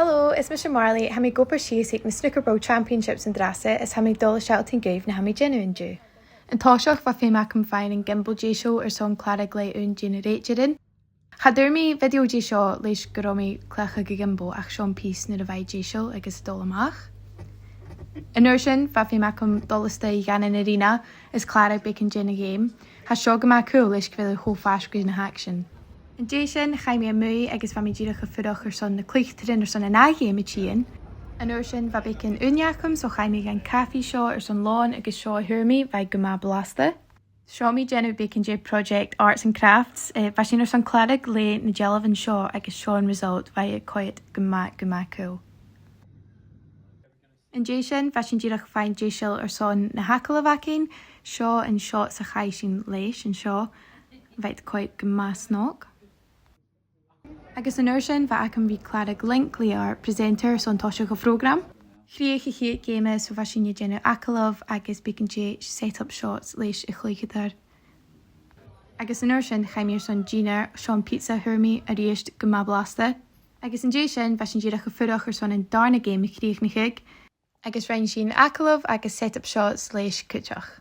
Hello, it's Mr. Marley. Ha mi gopur sias ag na Snooker World Championships in Drasa is ha mi dul shelting gove na ha mi genuine ju. An táiseach fa fé mac an fine in gimbal J show son clarig le un generate jirin. Hadur mi video J show leis garomi clacha gimbal ach Sean Peace na vai J show agus dul amach. An Airson fa fé mac an dulista I gan in arena is clarig bacon gin game. Ha shog ma cool leis gwyl ho fast green na action. In Jason, ga mi mwy agus fa mi dierige fudach son na clichtrin son an aig me chien. An Airson va bacon unjachum so ga mi gan cafe show son lawn agus show hurmi vai guma belasta. Show me genu bacon J project arts and crafts. Va sin son clarig le na jellivan show agus show an result vai quiet guma cool. In Jason, va sin dierige find J shell son na hakala vakin show and shot sa chaisin leish and show vai quiet guma snog. Agus an Airson va ac an bhí clarig link le presenter son táiseach go program. Chríoch I chéad game so va sin genu acalov agus bacon J set up shots leis I chluichadar. Agus an Airson chaimir son Gina Sean Pizza hurmi a riist guma blasta. Agus an Jason va sin ddíireach go fudach son an darna game I chríoch na chuig. Agus rein sin acalov agus set up shots leis cúteach.